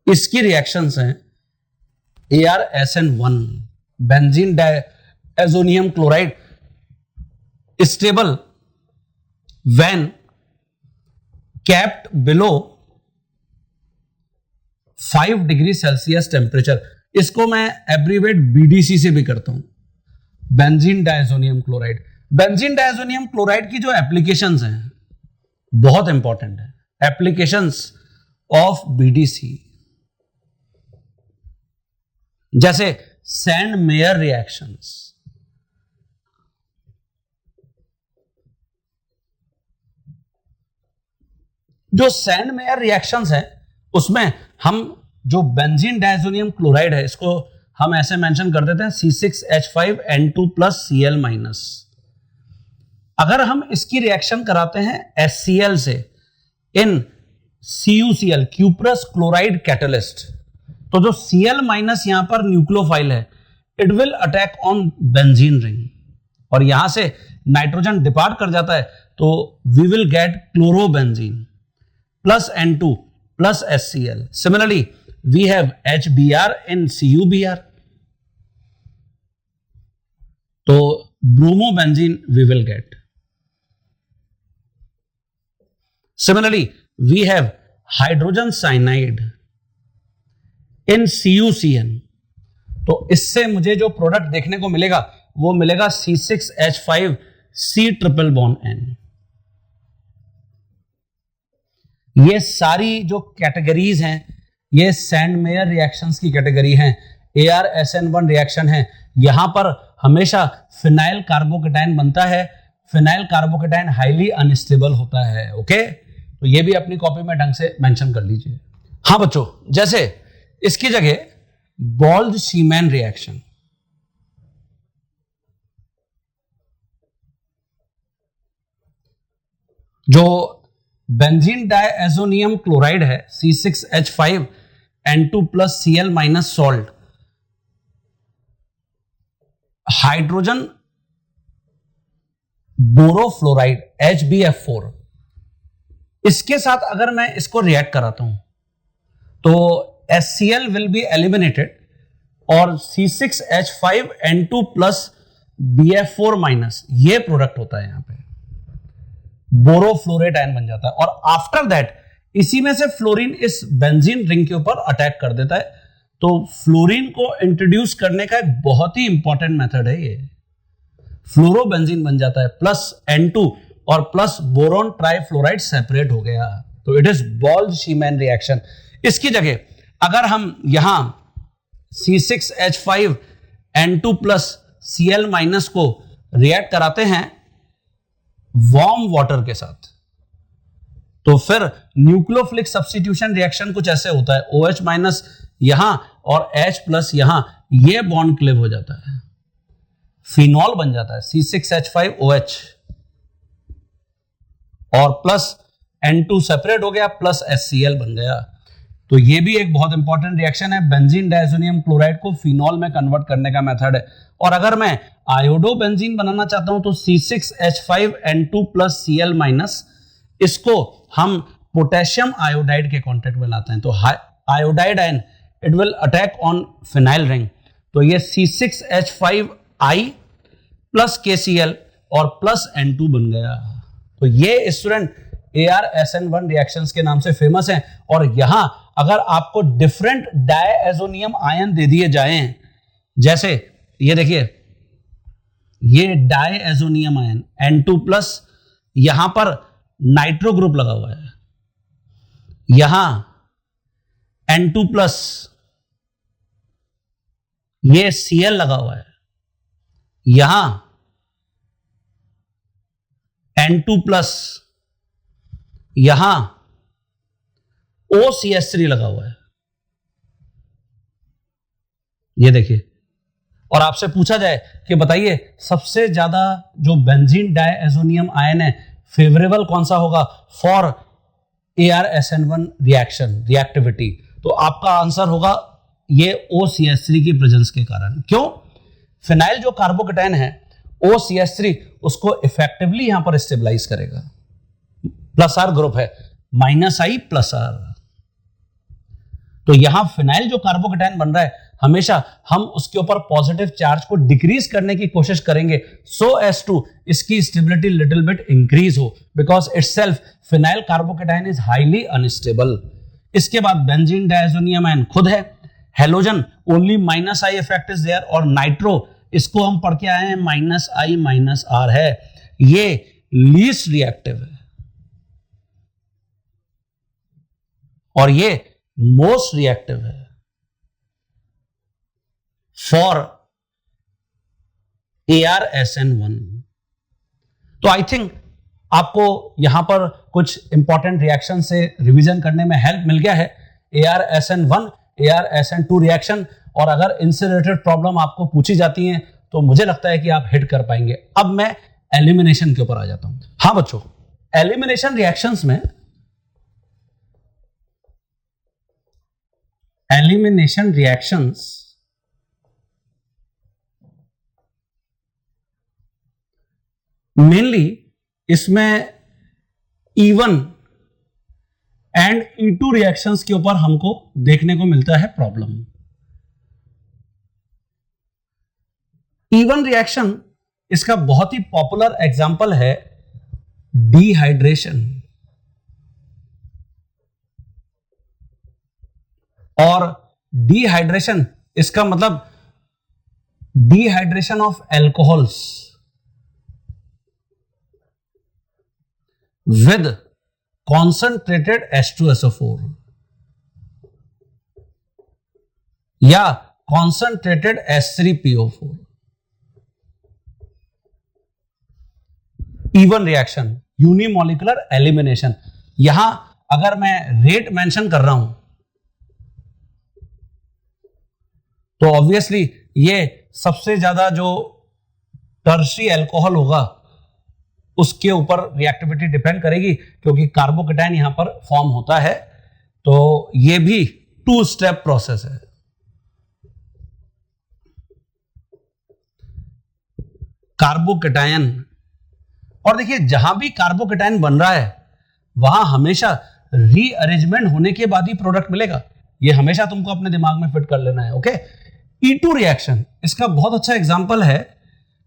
S1: इसकी रिएक्शंस हैं ArSN1, benzene diazonium chloride stable when kept below 5 degree Celsius temperature. इसको मैं एब्रीवेट BDC से भी करता हूं, benzene diazonium chloride. Benzene diazonium chloride की जो एप्लीकेशंस हैं बहुत इंपॉर्टेंट है, एप्लीकेशंस ऑफ BDC, जैसे सैंड मेयर रिएक्शंस, जो सैंड मेयर रिएक्शंस हैं उसमें हम जो बेंजीन डायज़ोनियम क्लोराइड है इसको हम ऐसे मेंशन कर देते हैं C6H5N2+Cl-। अगर हम इसकी रिएक्शन कराते हैं HCl से इन CuCl, क्यूप्रस क्लोराइड कैटलिस्ट, तो जो Cl- यहां पर न्यूक्लियोफाइल है, it will attack on benzene ring और यहां से नाइट्रोजन डिपार्ट कर जाता है, तो we will get chlorobenzene plus N2 plus HCl. Similarly, we have HBr in CuBr. तो bromobenzene we will get. Similarly, we have hydrogen cyanide in CuCN. तो इससे मुझे जो प्रोडक्ट देखने को मिलेगा वो मिलेगा C6H5C ट्रिपल बॉन्ड N। ये सारी जो कैटेगरीज हैं ये सैंड मेयर रिएक्शंस की कैटेगरी हैं, ArSN1 रिएक्शन है। यहां पर हमेशा फिनाइल कार्बोकेटाइन बनता है, फिनाइल कार्बोकेटाइन हाईली अनस्टेबल होता है। ओके, तो ये भी अपनी कॉपी में ढंग से मेंशन कर लीजिए। हाँ बच्चों, जैसे इसकी जगह बोल्ज-शीमैन रिएक्शन, जो बेंजीन डायएजोनियम क्लोराइड है C6H5N2+Cl- सॉल्ट, हाइड्रोजन बोरोफ्लोराइड HbF4, इसके साथ अगर मैं इसको रिएक्ट कराता हूं तो HCl विल बी एलिमिनेटेड और C6H5N2+BF4- ये प्रोडक्ट होता है, यहां पे बोरोफ्लोरेट आयन बन जाता है। और आफ्टर दैट इसी में से फ्लोरीन इस बेंजीन रिंग के ऊपर अटैक कर देता है। तो फ्लोरीन को इंट्रोड्यूस करने का एक बहुत ही इंपॉर्टेंट मेथड है ये, फ्लोरोबेंजीन बन जाता है, प्लस N2 और प्लस बोरोन ट्राइफ्लोराइड सेपरेट हो गया। तो इट इज बोल्ज-शीमैन रिएक्शन। इसकी जगह अगर हम यहां C6H5N2+Cl- को रिएक्ट कराते हैं वार्म वाटर के साथ, तो फिर न्यूक्लियोफिलिक सब्स्टिट्यूशन रिएक्शन कुछ ऐसे होता है, OH- यहां और H+ यहां, ये बॉन्ड क्लिव हो जाता है, फिनॉल बन जाता है C6H5OH और प्लस N2 सेपरेट हो गया, प्लस HCl बन गया। तो ये भी एक बहुत इंपॉर्टेंट रिएक्शन है, बेंजीन डायज़ोनियम क्लोराइड को फिनॉल में कन्वर्ट करने का मेथड है। और अगर मैं आयोडोबेंजीन बनाना चाहता हूं तो C6H5N2+Cl-, इसको हम पोटेशियम आयोडाइड के कॉन्टेक्ट में लाते हैं, तो iodide ion it will attack on phenyl ring, तो ये C6H5I+KCl और प्लस N2 बन गया। तो ये स्टूडेंट ArSN1 रिएक्शंस के नाम से फेमस हैं। और यहां अगर आपको डिफरेंट डायएजोनियम आयन दे दिए जाएं, जैसे ये देखिए ये डायएजोनियम आयन N2+, यहां पर नाइट्रो ग्रुप लगा हुआ है, यहां N2+, ये Cl लगा हुआ है, यहां N2+, यहां OCH3 लगा हुआ है, ये देखिए। और आपसे पूछा जाए कि बताइए सबसे ज्यादा जो बेंजीन डायएजोनियम आयन है फेवरेबल कौन सा होगा फॉर ArSN1 रिएक्शन रिएक्टिविटी, तो आपका आंसर होगा ये OCH3 की प्रेजेंस के कारण। क्यों? फिनाइल जो कार्बोकेटायन है OCH3 उसको इफेक्टिवली यहां पर स्टेबलाइज करेगा। +R ग्रुप है, -I+R, तो यहां फिनाइल जो कार्बोकेटायन बन रहा है हमेशा हम उसके ऊपर पॉजिटिव चार्ज को डिक्रीज करने की कोशिश करेंगे सो एज टू इसकी स्टेबिलिटी लिटिल बिट इंक्रीज हो, because itself phenyl carbocation is highly unstable. इसके बाद बेंजीन डायएजोनियम आयन खुद है, halogen only -I effect is there, और नाइट्रो इसको हम पढ़ के आए हैं -I-R है, ये लीस्ट रिएक्टिव है और ये मोस्ट रिएक्टिव है फॉर ArSN1। तो आई थिंक आपको यहां पर कुछ इंपॉर्टेंट रिएक्शन से रिवीजन करने में हेल्प मिल गया है। ArSN1 ArSN2 रिएक्शन, और अगर इनसे रिलेटेड प्रॉब्लम आपको पूछी जाती है तो मुझे लगता है कि आप हिट कर पाएंगे। अब मैं एलिमिनेशन के ऊपर आ जाता हूं। हाँ बच्चों, एलिमिनेशन रिएक्शंस में एलिमिनेशन रिएक्शंस मेनली इसमें E1 एंड E2 रिएक्शंस के ऊपर हमको देखने को मिलता है प्रॉब्लम। E1 रिएक्शन इसका बहुत ही पॉपुलर एग्जांपल है डिहाइड्रेशन, और डिहाइड्रेशन इसका मतलब dehydration of alcohols with concentrated H2SO4 या concentrated H3PO4। E1 reaction unimolecular elimination, यहां अगर मैं रेट मेंशन कर रहा हूं तो ऑब्वियसली ये सबसे ज्यादा जो टर्शियरी अल्कोहल होगा उसके ऊपर रिएक्टिविटी डिपेंड करेगी, क्योंकि कार्बोकेटायन यहां पर फॉर्म होता है, तो ये भी 2 स्टेप प्रोसेस है। कार्बोकेटायन, और देखिए जहां भी कार्बोकेटायन बन रहा है वहां हमेशा रीअरेंजमेंट होने के बाद ही प्रोडक्ट मिलेगा, ये हमेशा तुमको अपने दिमाग में फिट कर लेना है। ओके, E2 रिएक्शन इसका बहुत अच्छा एग्जांपल है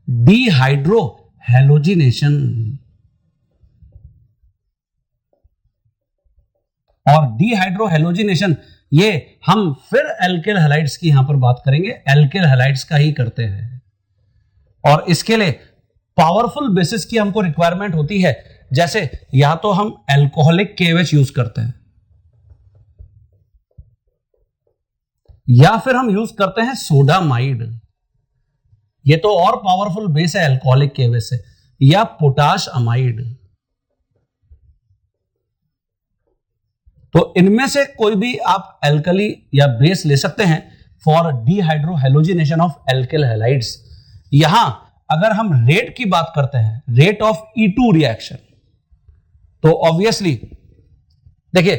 S1: डिहाइड्रो हैलोजिनेशन, और डिहाइड्रो हैलोजिनेशन ये हम फिर एल्किल हैलाइड्स की यहां पर बात करेंगे, एल्किल हैलाइड्स का ही करते हैं, और इसके लिए पावरफुल बेसिस की हमको रिक्वायरमेंट होती है, जैसे या तो हम एल्कोहलिक KOH यूज करते हैं या फिर हम यूज करते हैं सोडामाइड, ये तो और पावरफुल बेस है अल्कोहलिक KOH से, या पोटाश अमाइड। तो इनमें से कोई भी आप एल्कली या बेस ले सकते हैं for dehydro halogenation of alkyl halides. यहां अगर हम रेट की बात करते हैं, रेट ऑफ E2 रिएक्शन, तो ऑब्वियसली देखिए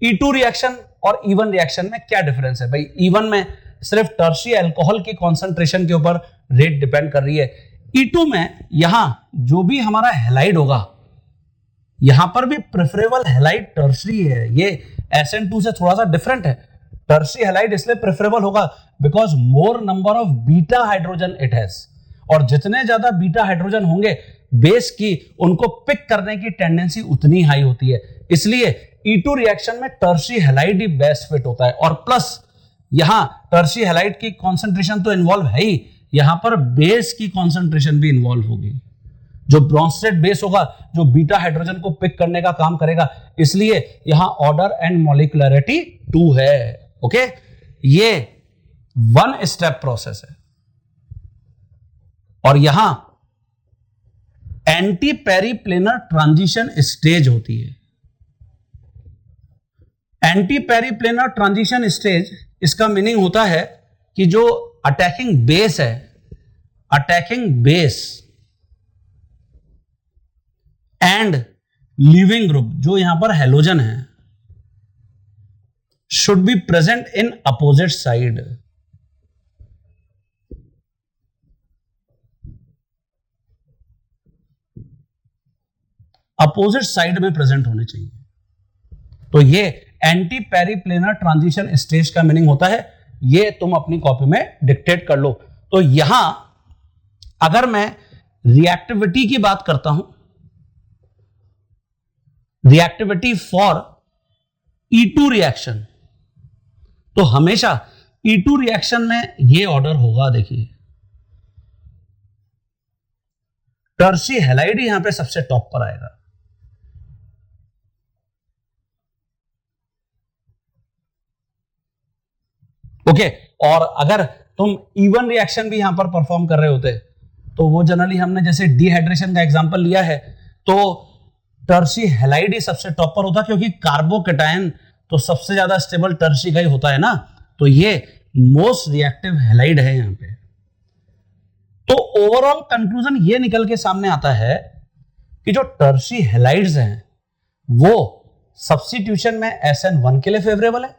S1: E2 रिएक्शन और E1 रिएक्शन में क्या डिफरेंस है भाई। E1 में सिर्फ टर्शियरी अल्कोहल की कॉन्सेंट्रेशन के ऊपर रेट डिपेंड कर रही है, E2 में यहां जो भी हमारा हैलाइड होगा यहां पर भी प्रेफरेबल हैलाइड टर्शियरी है, ये SN2 से थोड़ा सा डिफरेंट है। टर्शियरी हैलाइड इसलिए प्रेफरेबल होगा because more number of beta hydrogen it has, और जितने ज्यादा बीटा हाइड्रोजन होंगे बेस की उनको पिक करने की टेंडेंसी उतनी हाई होती है, इसलिए E2 रिएक्शन में टर्शियरी हैलाइड ही बेस्ट फिट होता है। और प्लस यहां टर्शियरी हैलाइड की कॉन्सेंट्रेशन तो इन्वॉल्व है ही, यहां पर बेस की कॉन्सेंट्रेशन भी इन्वॉल्व होगी, जो ब्रोंस्टेड बेस होगा जो बीटा हाइड्रोजन को पिक करने का काम करेगा, इसलिए यहां ऑर्डर एंड मॉलिक्युलरिटी 2 है। ओके, ये वन स्टेप प्रोसेस है। और यहां एंटी पेरिप्लेनर ट्रांजिशन स्टेज होती है। एंटी पेरिप्लेनर ट्रांजिशन स्टेज, इसका मीनिंग होता है कि जो अटैकिंग बेस है, attacking base and leaving group, जो यहां पर हेलोजन है, should be present in opposite side. Opposite side में प्रेजेंट होने चाहिए। तो ये एंटी पेरिप्लेनर ट्रांजिशन स्टेज का मीनिंग होता है। ये तुम अपनी कॉपी में डिक्टेट कर लो। तो यहां अगर मैं रिएक्टिविटी की बात करता हूं, रिएक्टिविटी फॉर E2 रिएक्शन, तो हमेशा E2 रिएक्शन में ये ऑर्डर होगा। देखिए, टर्शी हैलाइड यहां पे सबसे टॉप पर आएगा। ओके, और अगर तुम E1 रिएक्शन भी यहां पर परफॉर्म कर रहे होते तो वो जनरली हमने जैसे डिहाइड्रेशन का एग्जांपल लिया है, तो टर्शी हैलाइड ही सबसे टॉप पर होता, क्योंकि कार्बोकेटायन तो सबसे ज्यादा स्टेबल टर्शी का ही होता है ना। तो ये मोस्ट रिएक्टिव हैलाइड है यहां पे। तो ओवरऑल कंक्लूजन ये निकल के सामने आता है कि जो टर्शी हैलाइड्स हैं वो सब्स्टिट्यूशन में SN1 के लिए फेवरेबल है,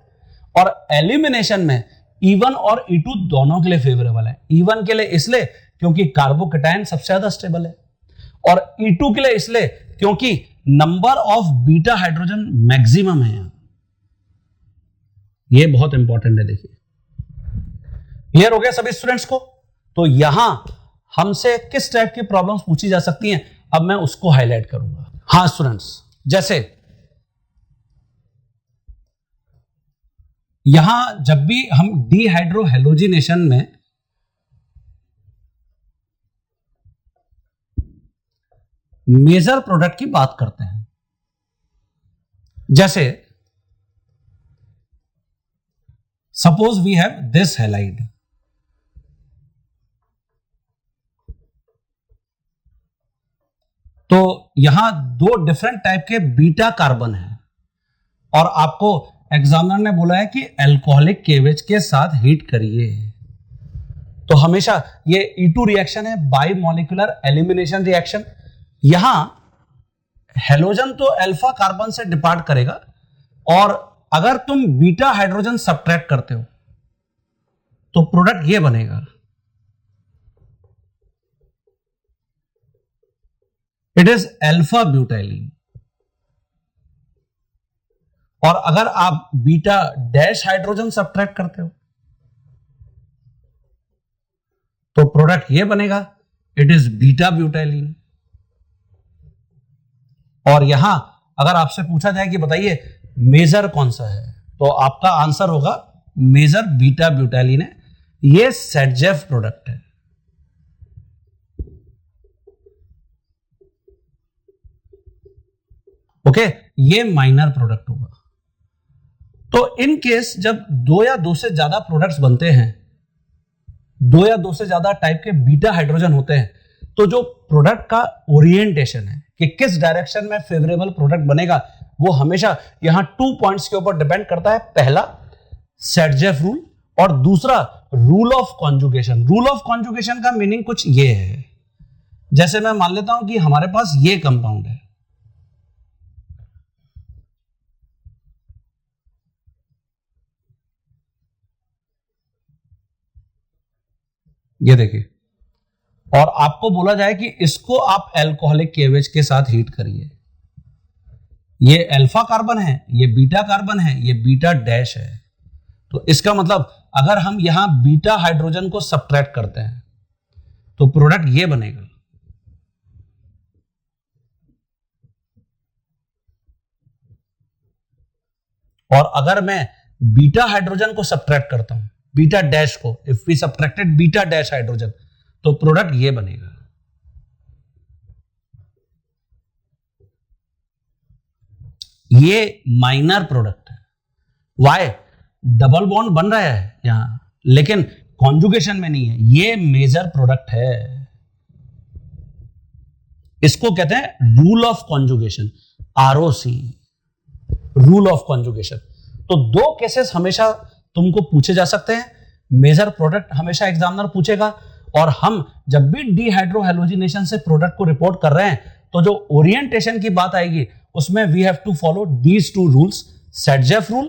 S1: और एलिमिनेशन में E1 और E2 दोनों के लिए फेवरेबल है। E1 के लिए इसलिए क्योंकि कार्बोकेटायन सबसे ज्यादा स्टेबल है, और E2 के लिए इसलिए क्योंकि number of beta hydrogen maximum है यहां। ये बहुत इंपॉर्टेंट है। देखिए, क्लियर हो गया सभी स्टूडेंट्स को? तो यहां हमसे किस टाइप की प्रॉब्लम्स पूछी जा सकती हैं, अब मैं उसको हाईलाइट करूंगा। हाँ स्टूडेंट्स, जैसे यहां जब भी हम डिहाइड्रोहेलोजिनेशन में मेजर प्रोडक्ट की बात करते हैं, जैसे suppose we have this halide, तो यहां दो डिफरेंट टाइप के बीटा कार्बन है, और आपको एग्जामिनर ने बोला है कि अल्कोहलिक केवेज के साथ हीट करिए। तो हमेशा ये E2 रिएक्शन है, बाई मॉलिक्यूलर एलिमिनेशन रिएक्शन। यहां हेलोजन तो अल्फा कार्बन से डिपार्ट करेगा, और अगर तुम बीटा हाइड्रोजन सब्ट्रैक्ट करते हो तो प्रोडक्ट ये बनेगा, इट इज अल्फा ब्यूटाइलिन। और अगर आप बीटा डैश हाइड्रोजन सब्ट्रैक्ट करते हो तो प्रोडक्ट ये बनेगा, इट इज बीटा ब्यूटाइलिन। और यहां अगर आपसे पूछा जाए कि बताइए मेजर कौन सा है, तो आपका आंसर होगा मेजर बीटा ब्यूटाइलिन है। ये सेटजेफ प्रोडक्ट है। ओके, ये माइनर प्रोडक्ट होगा। तो इन केस जब दो या दो से ज्यादा प्रोडक्ट्स बनते हैं, दो या दो से ज्यादा टाइप के बीटा हाइड्रोजन होते हैं, तो जो प्रोडक्ट का ओरिएंटेशन है कि किस डायरेक्शन में फेवरेबल प्रोडक्ट बनेगा, वो हमेशा यहां 2 पॉइंट्स के ऊपर डिपेंड करता है। पहला सेटजेफ रूल, और दूसरा rule of conjugation. Rule of conjugation का मीनिंग कुछ ये है, जैसे मैं मान लेता हूं कि हमारे पास ये कंपाउंड है, ये देखिए, और आपको बोला जाए कि इसको आप अल्कोहलिक केवेज के साथ हीट करिए। ये अल्फा कार्बन है, ये बीटा कार्बन है, ये बीटा डैश है। तो इसका मतलब अगर हम यहां बीटा हाइड्रोजन को सब्ट्रैक्ट करते हैं तो प्रोडक्ट ये बनेगा। और अगर मैं बीटा हाइड्रोजन को सब्ट्रैक्ट करता हूं, बीटा डैश को, if we subtracted beta dash hydrogen, तो प्रोडक्ट ये बनेगा। ये माइनर प्रोडक्ट है। वाई? डबल बॉन्ड बन रहा है यहां, लेकिन कॉन्जुगेशन में नहीं है। ये मेजर प्रोडक्ट है, इसको कहते हैं rule of conjugation, ROC, rule of conjugation. तो दो केसेस हमेशा तुमको पूछे जा सकते हैं। मेजर प्रोडक्ट हमेशा एग्जामिनर पूछेगा, और हम जब भी डीहाइड्रोहैलोजिनेशन से प्रोडक्ट को रिपोर्ट कर रहे हैं तो जो ओरिएंटेशन की बात आएगी उसमें we have to follow these two rules. Saytzeff rule,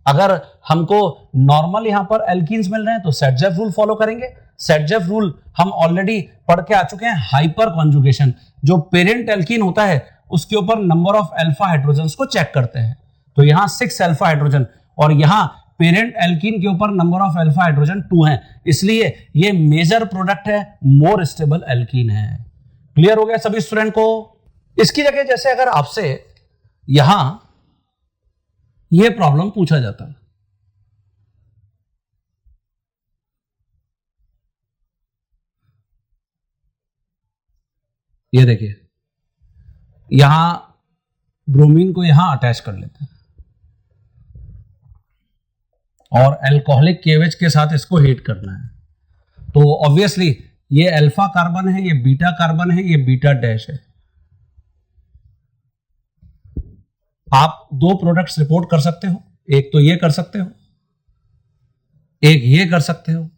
S1: अगर हमको नॉर्मल यहां पर एल्कीन्स मिल रहे हैं तो सेटजेफ रूल फॉलो करेंगे। सेटजेफ रूल हम ऑलरेडी पढ़ के आ चुके हैं। हाइपर कॉन्जुगेशन, जो पेरेंट एल्कीन होता है उसके ऊपर नंबर ऑफ अल्फा हाइड्रोजन्स को चेक करते हैं, तो यहां 6 अल्फा हाइड्रोजन, और यहां पेरेंट एल्कीन के ऊपर नंबर ऑफ अल्फा हाइड्रोजन 2 हैं, इसलिए ये मेजर प्रोडक्ट है, मोर स्टेबल एल्कीन है। क्लियर हो गया सभी स्टूडेंट को? इसकी जगह जैसे अगर आपसे यहां ये प्रॉब्लम पूछा जाता है, ये देखिए यहां ब्रोमीन को यहां अटैच कर लेते हैं और अल्कोहलिक केवेज के साथ इसको हीट करना है, तो ऑब्वियसली ये अल्फा कार्बन है, ये बीटा कार्बन है, ये बीटा डैश है। आप दो प्रोडक्ट्स रिपोर्ट कर सकते हो, एक तो ये कर सकते हो, एक ये कर सकते हो।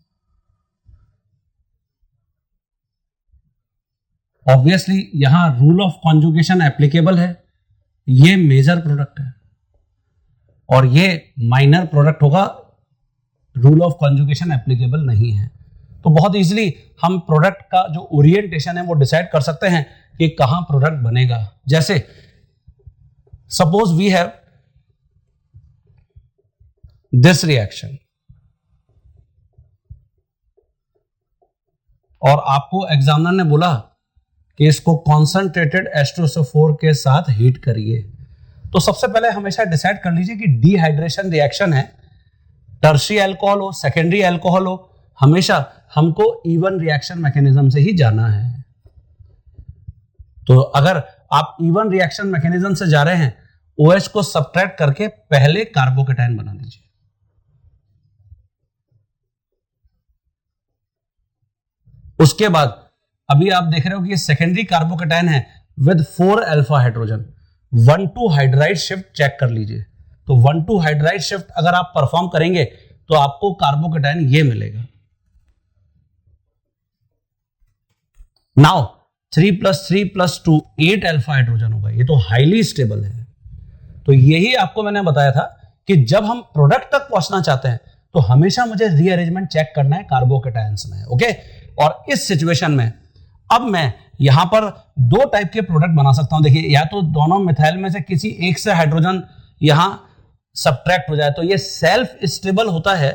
S1: ऑब्वियसली यहां रूल ऑफ कॉन्जुगेशन एप्लीकेबल है, ये मेजर प्रोडक्ट है और ये माइनर प्रोडक्ट होगा, रूल ऑफ कॉन्जुगेशन एप्लीकेबल नहीं है। तो बहुत इजीली हम प्रोडक्ट का जो ओरिएंटेशन है वो डिसाइड कर सकते हैं कि कहां प्रोडक्ट बनेगा। जैसे suppose we have this reaction, और आपको एग्जामिनर ने बोला कि इसको कॉन्सेंट्रेटेड H2SO4 के साथ हीट करिए, तो सबसे पहले हमेशा डिसाइड कर लीजिए कि डिहाइड्रेशन रिएक्शन है, टर्शियरी अल्कोहल हो, सेकेंडरी अल्कोहल हो, हमेशा हमको इवन रिएक्शन मैकेनिज्म से ही जाना है। तो अगर आप इवन रिएक्शन मैकेनिज्म से जा रहे हैं, OH को सब्ट्रैक्ट करके पहले कार्बोकेटाइन बना दीजिए, उसके बाद अभी आप देख रहे हो कि ये सेकेंडरी कार्बोकेटाइन है with 4 alpha hydrogen, 1,2 hydride shift check कर लीजिए। तो 1,2 हाइड्राइड शिफ्ट अगर आप परफॉर्म करेंगे तो आपको कार्बोकेटाइन ये मिलेगा। नाउ 3 + 3 + 2 8 अल्फा हाइड्रोजन होगा, ये तो हाईली स्टेबल है। तो यही आपको मैंने बताया था कि जब हम प्रोडक्ट तक पहुंचना चाहते हैं तो हमेशा मुझे रीअरेंजमेंट चेक करना है कार्बोकेटाइंस में, ओके। और इस सिचुएशन में अब मैं यहां पर दो टाइप के प्रोडक्ट बना सकता हूं। देखिए, या तो दोनों मिथाइल में से किसी एक से हाइड्रोजन यहां सब्ट्रैक्ट हो जाए, तो ये सेल्फ स्टेबल होता है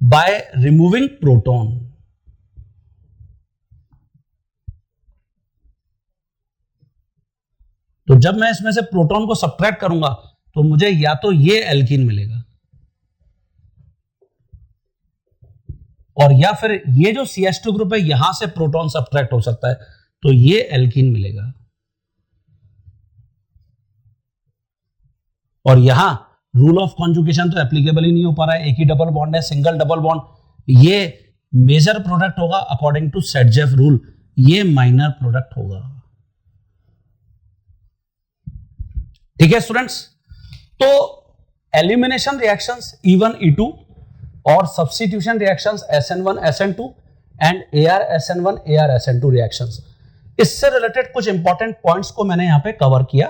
S1: बाय रिमूविंग प्रोटॉन। तो जब मैं इसमें से प्रोटॉन को सब्ट्रैक्ट करूंगा तो मुझे या तो ये एल्कीन मिलेगा और या फिर ये जो CH2 ग्रुप है यहां से प्रोटॉन सब्ट्रैक्ट हो सकता है, तो ये एल्कीन मिलेगा। और यहां रूल ऑफ कॉन्जुगेशन तो एप्लीकेबल ही नहीं हो पा रहा है, एक ही डबल बॉन्ड है, सिंगल डबल बॉन्ड। ये मेजर प्रोडक्ट होगा अकॉर्डिंग टू सेटजेफ रूल, ये माइनर प्रोडक्ट होगा। ठीक है स्टूडेंट्स, तो एलिमिनेशन रिएक्शंस E1 E2 और substitution reactions SN1 SN2 and AR-SN1 AR-SN2 reactions, इससे रिलेटेड कुछ इंपॉर्टेंट पॉइंट्स को मैंने यहां पे कवर किया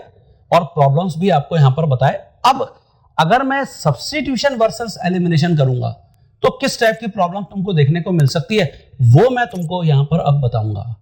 S1: और प्रॉब्लम्स भी आपको यहां पर बताए। अब अगर मैं सब्स्टिट्यूशन वर्सेस एलिमिनेशन करूंगा तो किस टाइप की प्रॉब्लम तुमको देखने को मिल सकती है वो मैं तुमको यहां पर अब बताऊंगा।